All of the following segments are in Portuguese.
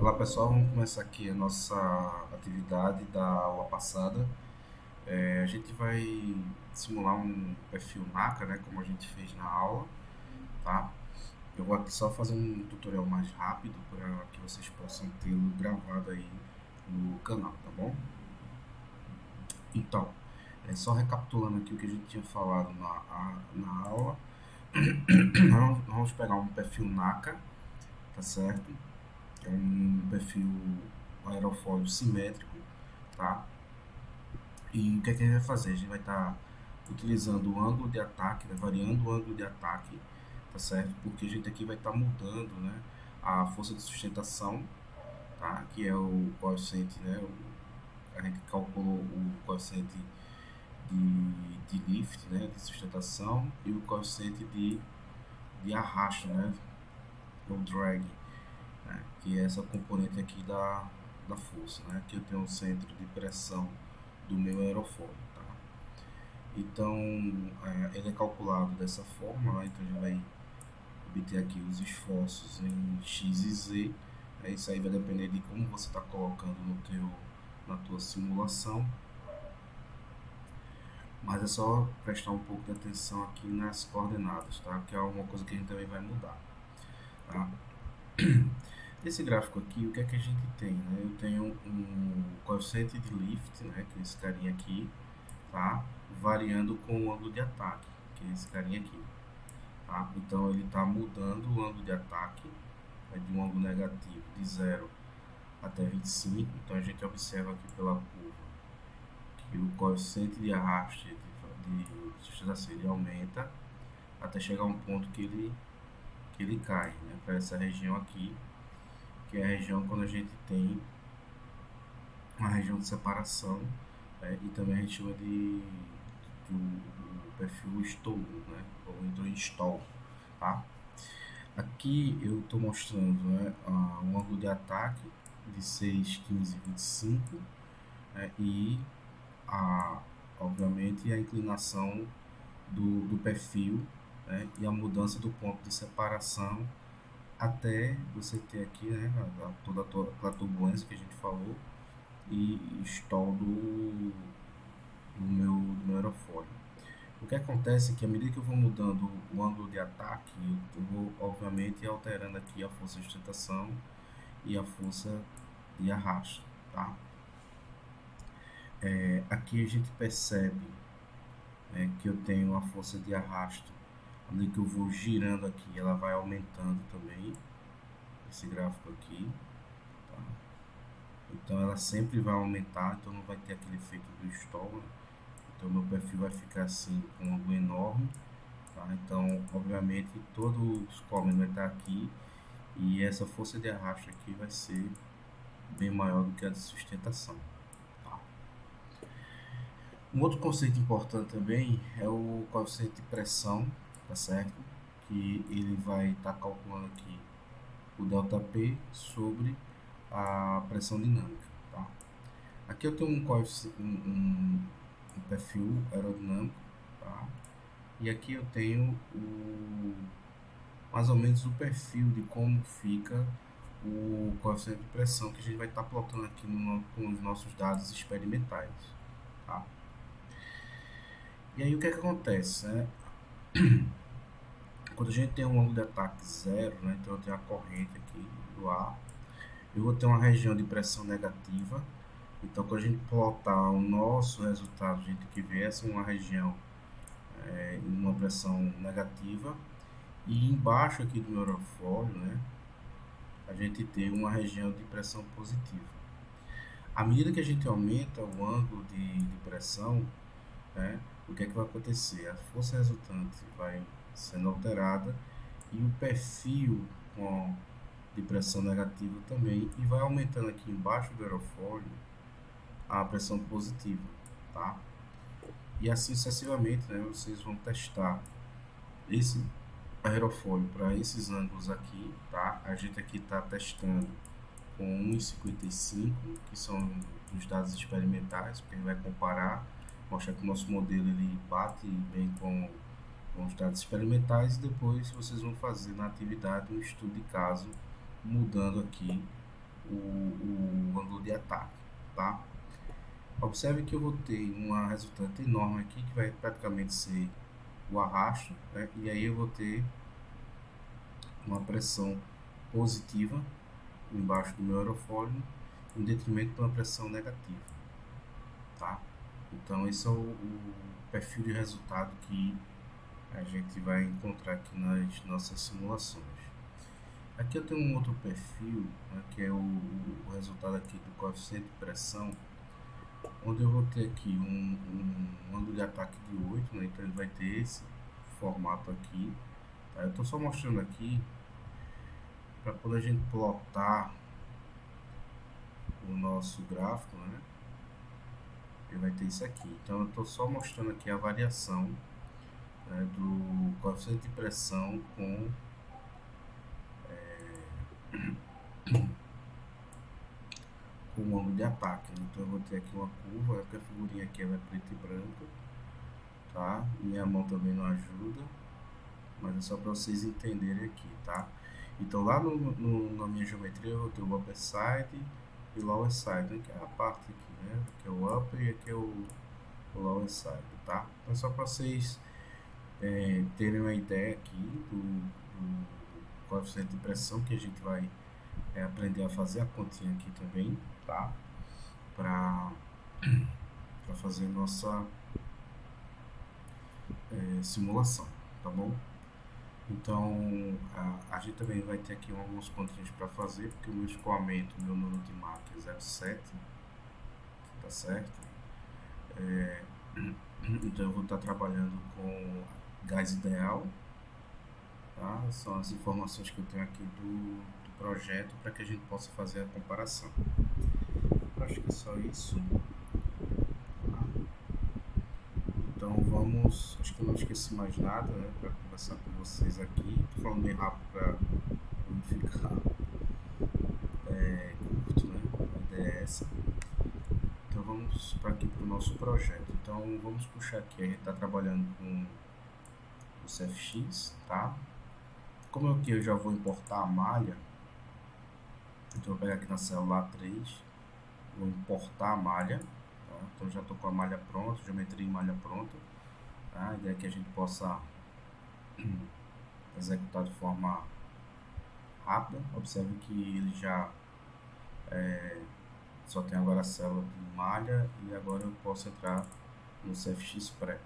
Olá pessoal, vamos começar aqui a nossa atividade da aula passada. A gente vai simular um perfil NACA, né, como a gente fez na aula, tá? Eu vou aqui só fazer um tutorial mais rápido para que vocês possam tê-lo gravado aí no canal, tá bom? Então, só recapitulando aqui o que a gente tinha falado na aula, nós vamos pegar um perfil NACA, tá certo? É um perfil aerofólio simétrico, tá? E o que é que a gente vai fazer? A gente vai estar utilizando o ângulo de ataque, né? Variando o ângulo de ataque, tá certo? Porque a gente aqui vai estar mudando, né, a força de sustentação, tá? Que é o coeficiente, né? A gente calculou o coeficiente de lift, né? De sustentação e o coeficiente de arrasto, né? O drag, né? Que é essa componente aqui da força, né? Aqui eu tenho o centro de pressão do meu aerofólio, tá? Então, ele é calculado dessa forma, né? Então a gente vai obter aqui os esforços em x e z. Isso aí vai depender de como você está colocando na tua simulação, mas é só prestar um pouco de atenção aqui nas coordenadas, tá? Que é uma coisa que a gente também vai mudar, tá? Esse gráfico aqui, o que é que a gente tem, né? Eu tenho um coeficiente de lift, né? Que é esse carinha aqui, tá? Variando com o ângulo de ataque, que é esse carinha aqui. Tá? Então ele está mudando o ângulo de ataque, né, de um ângulo negativo de 0 até 25. Então a gente observa aqui pela curva que o coeficiente de arraste de sustentação ele aumenta até chegar a um ponto que ele cai, né, para essa região aqui, que é a região quando a gente tem uma região de separação, e também a gente chama o perfil stall, né, ou entrou em stall, tá? Aqui eu estou mostrando, né, um ângulo de ataque de 6, 15, 25, e obviamente a inclinação do perfil, né, e a mudança do ponto de separação até você ter aqui, né, toda a turbulência que a gente falou e stall do meu aerofólio. O que acontece é que à medida que eu vou mudando o ângulo de ataque, eu vou obviamente alterando aqui a força de sustentação e a força de arrasto, tá? Aqui a gente percebe, que eu tenho a força de arrasto, à medida que eu vou girando aqui, ela vai aumentando também, esse gráfico aqui, tá? Então ela sempre vai aumentar, então não vai ter aquele efeito do stall, né? Então meu perfil vai ficar assim com um ângulo enorme, tá? Então obviamente todo o escoamento vai estar aqui e essa força de arrasto aqui vai ser bem maior do que a de sustentação, tá? Um outro conceito importante também é o coeficiente de pressão, tá certo? Que ele vai estar calculando aqui o ΔP sobre a pressão dinâmica, tá? Aqui eu tenho um perfil aerodinâmico, tá? E aqui eu tenho mais ou menos o perfil de como fica o coeficiente de pressão que a gente vai estar plotando aqui com os nossos dados experimentais, tá? E aí o que é que acontece, né? Quando a gente tem um ângulo de ataque zero, né, então eu tenho a corrente aqui do ar, eu vou ter uma região de pressão negativa. Então quando a gente plotar o nosso resultado, a gente tem que ver essa uma região em uma pressão negativa, e embaixo aqui do meu aerofólio, né, a gente tem uma região de pressão positiva. À medida que a gente aumenta o ângulo de pressão, né, o que é que vai acontecer? A força resultante vai sendo alterada e o perfil de pressão negativa também, e vai aumentando aqui embaixo do aerofólio a pressão positiva, tá? E assim sucessivamente, né, vocês vão testar esse aerofólio para esses ângulos aqui, tá? A gente aqui está testando com 1,55, que são os dados experimentais, porque a gente vai comparar, mostrar que o nosso modelo ele bate bem com os dados experimentais, e depois vocês vão fazer na atividade um estudo de caso, mudando aqui o ângulo de ataque, tá? Observe que eu vou ter uma resultante enorme aqui, que vai praticamente ser o arrasto, né? E aí eu vou ter uma pressão positiva embaixo do meu aerofólio, em detrimento de uma pressão negativa, tá? Então esse é o perfil de resultado que a gente vai encontrar aqui nas nossas simulações. Aqui eu tenho um outro perfil, né, que é o resultado aqui do coeficiente de pressão, onde eu vou ter aqui um ângulo de ataque de 8, né, então ele vai ter esse formato aqui, tá? Eu estou só mostrando aqui para quando a gente plotar o nosso gráfico, né, ele vai ter isso aqui. Então eu estou só mostrando aqui a variação, né, do coeficiente de pressão com o ângulo de ataque, né? Então eu vou ter aqui uma curva, porque a figurinha aqui ela é preta e branca, tá? Minha mão também não ajuda, mas é só para vocês entenderem aqui, tá? Então lá na minha geometria eu vou ter o upper side e o lower side, né? Que é a parte aqui, né? Aqui é o upper e aqui é o lower side, tá? Então só para vocês terem uma ideia aqui do coeficiente de pressão que a gente vai aprender a fazer a continha aqui também, tá? Para fazer nossa simulação, tá bom? Então a gente também vai ter aqui alguns continhos para fazer, porque o meu escoamento, meu número de Mach é 0,7, tá certo? Então eu vou estar trabalhando com gás ideal, tá? São as informações que eu tenho aqui do projeto para que a gente possa fazer a comparação. Eu acho que é só isso. Então vamos, acho que eu não esqueci mais nada, né, para conversar com vocês aqui. Estou falando bem rápido para não ficar curto, né? A ideia é essa. Então vamos para aqui para o nosso projeto. Então vamos puxar aqui, a gente está trabalhando com o CFX, tá? Como aqui eu já vou importar a malha, então eu vou pegar aqui na célula A3, vou importar a malha, tá? Então já estou com a malha pronta, geometria em malha pronta, tá? A ideia é que a gente possa executar de forma rápida. Observe que ele já só tem agora a célula de malha e agora eu posso entrar no CFX pré.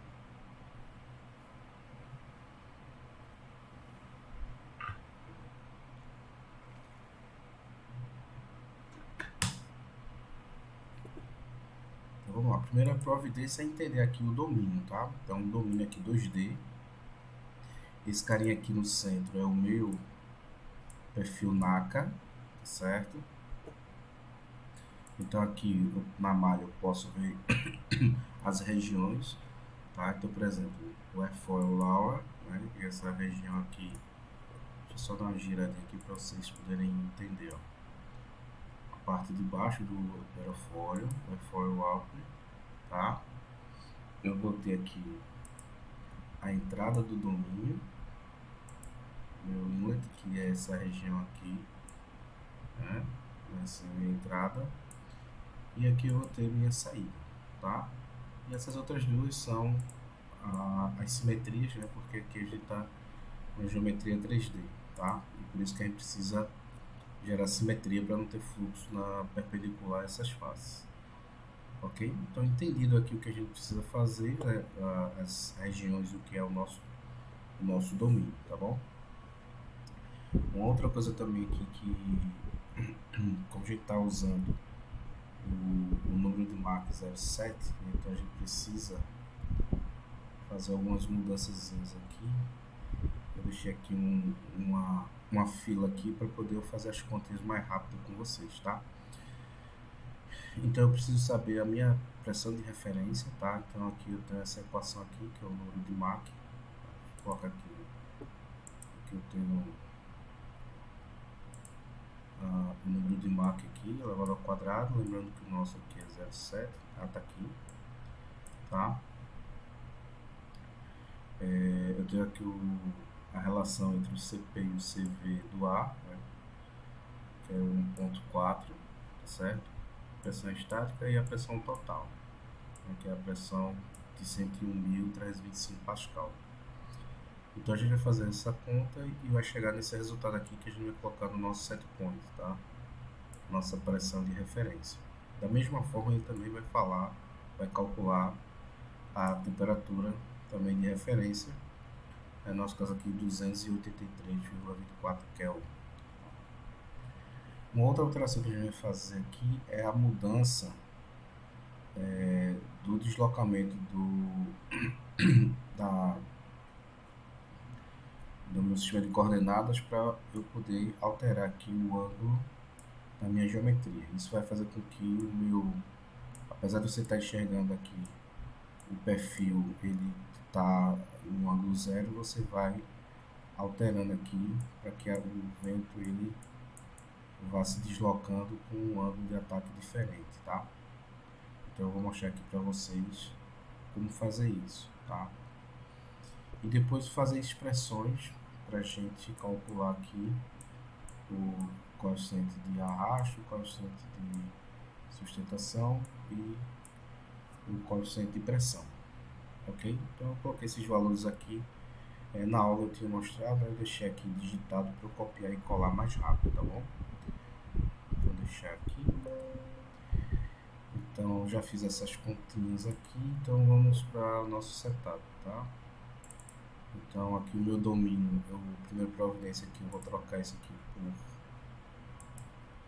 Então vamos lá, a primeira providência é entender aqui o domínio, tá? Então o domínio aqui 2D, esse carinha aqui no centro é o meu perfil NACA, certo? Então aqui na malha eu posso ver as regiões, tá? Então, por exemplo, o airfoil lower, né? E essa região aqui, deixa eu só dar uma giradinha aqui para vocês poderem entender, ó. A parte de baixo do airfoil, o airfoil upper, tá? Eu vou ter aqui a entrada do domínio, meu inlet, que é essa região aqui, né? Essa é a minha entrada. E aqui eu vou ter minha saída, tá? E essas outras duas são as simetrias, né? Porque aqui a gente está com geometria 3D, tá? E por isso que a gente precisa gerar simetria para não ter fluxo na perpendicular a essas faces. Ok? Então, entendido aqui o que a gente precisa fazer, né? As regiões, o que é o nosso domínio, tá bom? Uma outra coisa também aqui que, como a gente está usando o número de Mach 0,7, então a gente precisa fazer algumas mudanças aqui. Eu deixei aqui uma fila aqui para poder fazer as contas mais rápido com vocês, tá? Então eu preciso saber a minha pressão de referência, tá? Então aqui eu tenho essa equação aqui, que é o número de Mach. Coloca aqui eu tenho o número de Mach aqui, elevado ao quadrado, lembrando que o nosso aqui é 0,7, tá aqui, tá? Eu tenho aqui a relação entre o CP e o CV do ar, né? Que é 1,4, certo? Pressão estática e a pressão total, né, que é a pressão de 101.325 Pascal. Então a gente vai fazer essa conta e vai chegar nesse resultado aqui que a gente vai colocar no nosso set point, tá? Nossa pressão de referência. Da mesma forma, ele também vai calcular a temperatura também de referência, no nosso caso aqui 283,24 Kelvin. Uma outra alteração que a gente vai fazer aqui é a mudança do deslocamento do meu sistema de coordenadas para eu poder alterar aqui o ângulo da minha geometria. Isso vai fazer com que o meu, apesar de você estar enxergando aqui o perfil, ele está em um ângulo zero, você vai alterando aqui para que o vento ele vá se deslocando com um ângulo de ataque diferente, tá? Então eu vou mostrar aqui para vocês como fazer isso, tá? E depois fazer expressões para a gente calcular aqui o coeficiente de arrasto, o coeficiente de sustentação e o coeficiente de pressão, ok? Então eu coloquei esses valores aqui, na aula eu tinha mostrado, eu deixei aqui digitado para eu copiar e colar mais rápido, tá bom? Vou deixar aqui. Então já fiz essas continhas aqui, então vamos para o nosso setup, tá? Então aqui o meu domínio, primeira providência aqui, eu vou trocar isso aqui por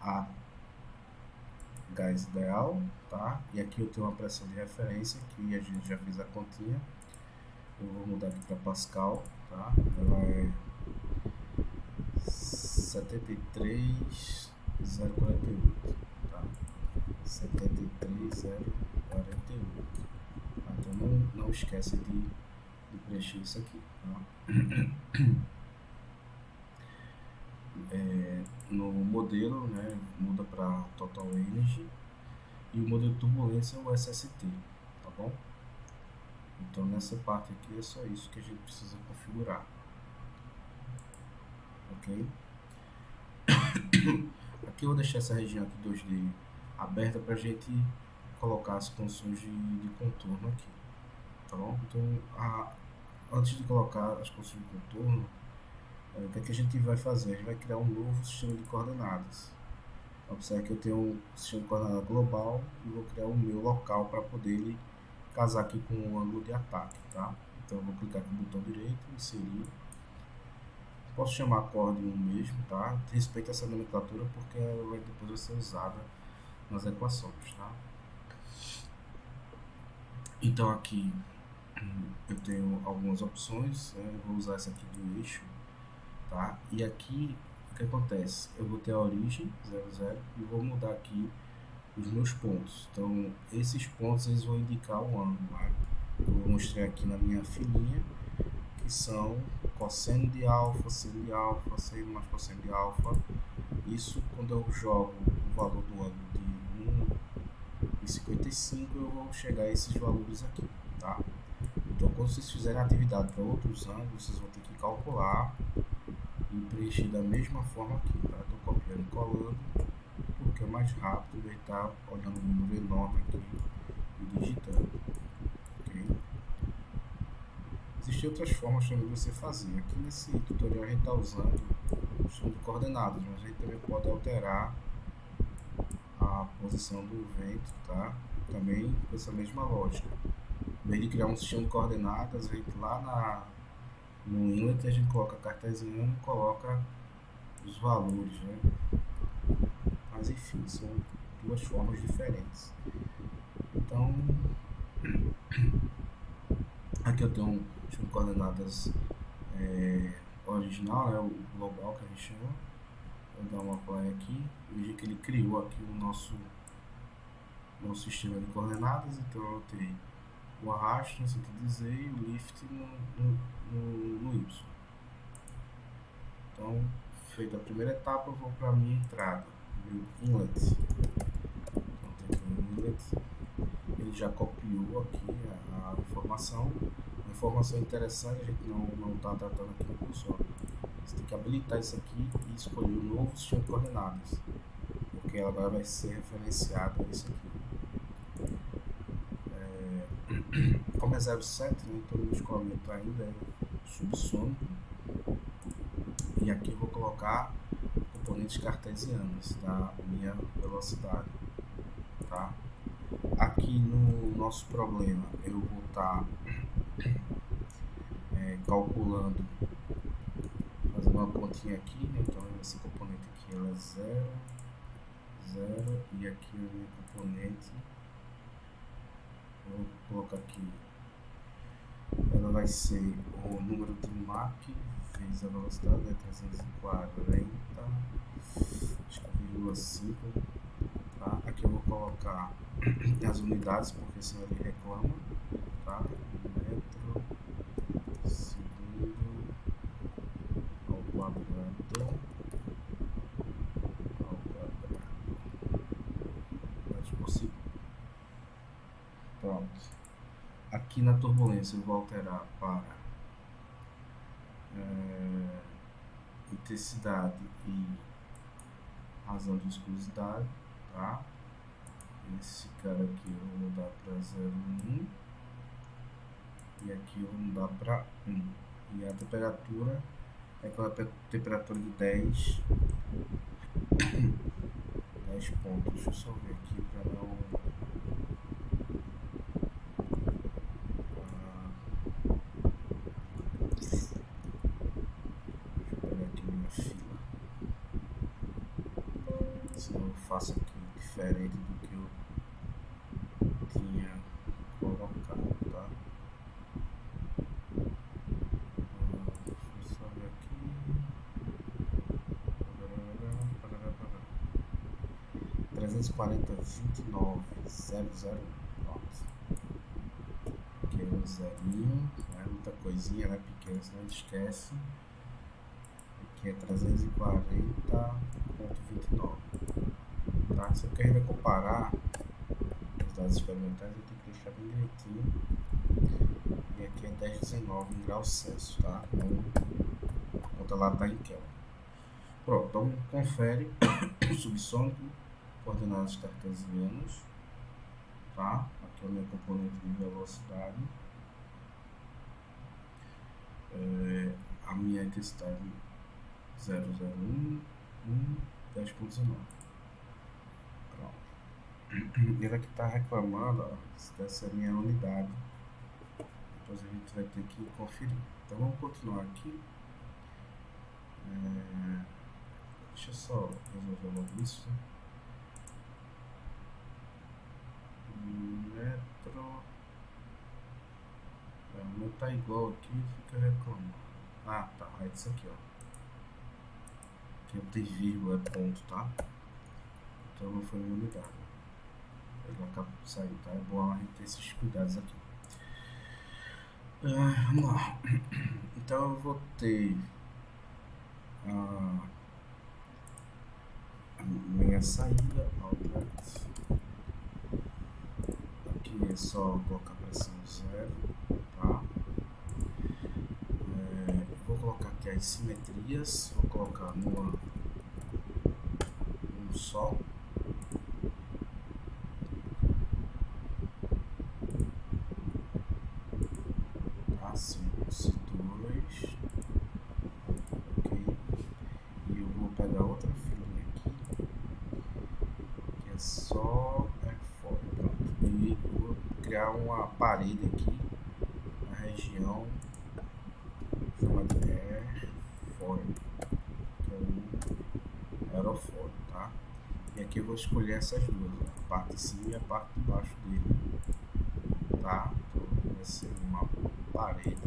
A gás ideal, tá? E aqui eu tenho uma pressão de referência, que a gente já fez a continha. Eu vou mudar aqui para Pascal, tá? Ela é 73.048, tá? 73.048. Então não esquece de preencher isso aqui, tá? No modelo, né, muda para Total Energy e o modelo de turbulência é o SST, tá bom? Então nessa parte aqui é só isso que a gente precisa configurar, ok? Aqui eu vou deixar essa região aqui 2D aberta para a gente colocar as condições de contorno aqui, tá bom? Então antes de colocar as condições de contorno, o que é que a gente vai fazer? A gente vai criar um novo sistema de coordenadas. Observe que eu tenho um sistema de coordenada global e vou criar o meu local para poder ele casar aqui com o ângulo de ataque, tá? Então eu vou clicar aqui no botão direito, inserir. Posso chamar acorde 1 mesmo, tá? Respeita essa nomenclatura porque ela vai depois ser usada nas equações, tá? Então aqui eu tenho algumas opções, né? Eu vou usar essa aqui do eixo, tá? E aqui o que acontece? Eu vou ter a origem 00 e vou mudar aqui os meus pontos. Então esses pontos eles vão indicar o ângulo, né? Eu vou mostrar aqui na minha filinha que são cosseno de alfa, seno de alfa, seno mais cosseno de alfa. Isso quando eu jogo o valor do ângulo de 1,55 eu vou chegar a esses valores aqui, tá? Então quando vocês fizerem atividade para outros ângulos, vocês vão ter que calcular e preencher da mesma forma aqui, tá? Estou copiando e colando porque é mais rápido em vez de estar olhando um número enorme aqui e digitando, ok? Existem outras formas também de você fazer. Aqui nesse tutorial a gente está usando o sistema de coordenadas, mas a gente também pode alterar a posição do vento, tá? Também com essa mesma lógica. Em vez de criar um sistema de coordenadas, a gente lá no inlet a gente coloca cartesiano e coloca os valores, né? Mas enfim, são duas formas diferentes. Então, aqui eu tenho um sistema de coordenadas original, né? O global que a gente chama. Vou dar uma apply aqui. Veja que ele criou aqui o nosso sistema de coordenadas. Então eu tenho o arrasto no sentido de Z e o lift no Y. Então, feita a primeira etapa, eu vou para a minha entrada, meu inlet. Então tem aqui o inlet. Ele já copiou aqui a informação. A informação interessante, a gente não está tratando aqui no curso. Ó. Você tem que habilitar isso aqui e escolher o novo sistema de coordenadas. porque ela agora vai ser referenciada a isso aqui. Como é 0,7, né, então o meu escoamento ainda é subsônico. E aqui eu vou colocar componentes cartesianos da minha velocidade, tá? Aqui no nosso problema eu vou estar calculando, fazendo uma continha aqui, né? Então esse componente aqui ela é 0, 0, e aqui o meu componente, vou colocar aqui, ela vai ser o número de Mach vezes a velocidade, é 340, acho que 0,5, tá? Aqui eu vou colocar as unidades, porque senão ele reclama, tá? Metro, segundo ao quadrado, metros por segundo. Pronto. Aqui na turbulência eu vou alterar para intensidade e razão de viscosidade, tá? Esse cara aqui eu vou mudar para 0,1 e aqui eu vou mudar para 1. E a temperatura é aquela temperatura de 10 pontos. Deixa eu só ver aqui para não... Deixa eu pegar aqui minha fila. Senão eu faço aqui diferente do que eu tinha colocado, tá? Deixa eu só ver aqui. 340,29,00. Pronto. Aqui é um zerinho, não é muita coisinha, né? Pequena, senão a gente esquece. Aqui é 340,29. Tá? Se eu querer comparar os dados experimentais, eu tenho que deixar bem direitinho. E aqui é 10,19 em graus Celsius, tá? Então, a conta lá tá em Kelvin. Pronto, então confere subsônico, coordenadas cartesianas, tá? Aqui é o meu componente de velocidade. A minha intensidade 0,01, 10,19. Pronto. Ele aqui está reclamando, ó, dessa minha unidade. Depois a gente vai ter que conferir. Então vamos continuar aqui. Deixa eu só resolver logo isso. Metro. O meu tá igual aqui, fica reclamando. Ah, tá. É isso aqui, ó. Aqui eu tenho vírgula, é ponto, tá? Então não foi minha unidade. Ele acabou de sair, tá? É bom a gente ter esses cuidados aqui. Vamos lá. Então eu vou ter a minha saída, outlet. Aqui é só colocar pressão 0, tá? Vou colocar aqui as simetrias, vou colocar um só. Assim, os dois, ok, e eu vou pegar outra filinha aqui, que é só fora, pronto, e vou criar uma parede aqui, na região chamada airfoil, que é o aerofólio, tá? E aqui eu vou escolher essas duas, né? A parte de cima e a parte de baixo dele, tá? Então vai ser uma parede,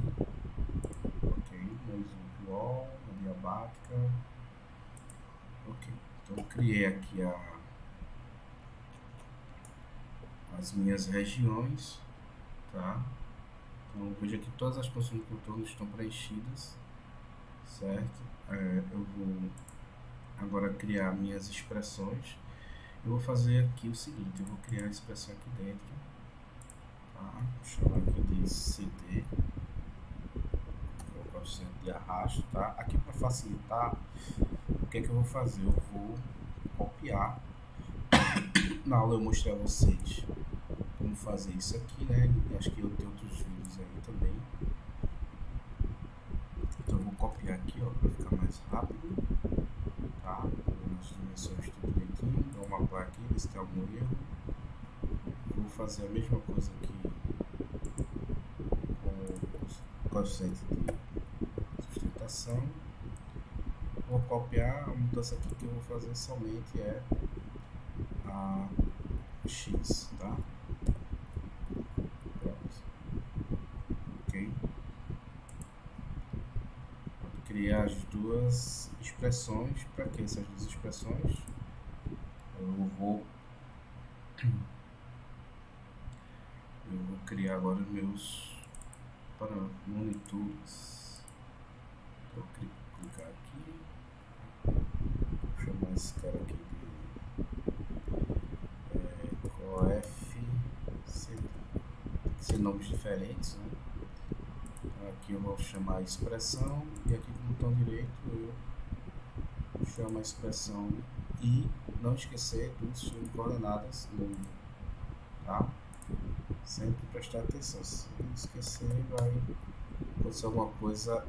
ok, mais um wall, adiabática, ok. Então eu criei aqui as minhas regiões, tá? Então veja que todas as posições do contorno estão preenchidas, certo? Eu vou agora criar minhas expressões. Eu vou fazer aqui o seguinte, eu vou criar a expressão aqui dentro, tá? Vou chamar aqui de CD, vou colocar o centro de arrasto, tá? Aqui para facilitar, o que é que eu vou fazer? Eu vou copiar na aula eu mostrei a vocês como fazer isso aqui, né? E acho que eu tenho outros vídeos aí também. Então eu vou copiar aqui, ó, para ficar mais rápido, tá? As dimensões tudo direitinho, vou mapar aqui, ver se tem algum erro. Vou fazer a mesma coisa aqui com o coeficiente de sustentação. Vou copiar, a mudança aqui que eu vou fazer somente é a x, tá? Pronto. Ok? Vou criar as duas expressões. Para que essas duas expressões? Eu vou criar agora meus monitores. Vou clicar aqui. Vou chamar esse cara aqui de coeficiente. Tem nomes diferentes, né? Aqui eu vou chamar a expressão e aqui com o botão direito eu chamo a expressão e não esquecer do sistema de coordenadas no, tá? Sempre prestar atenção, se esquecer vai acontecer alguma coisa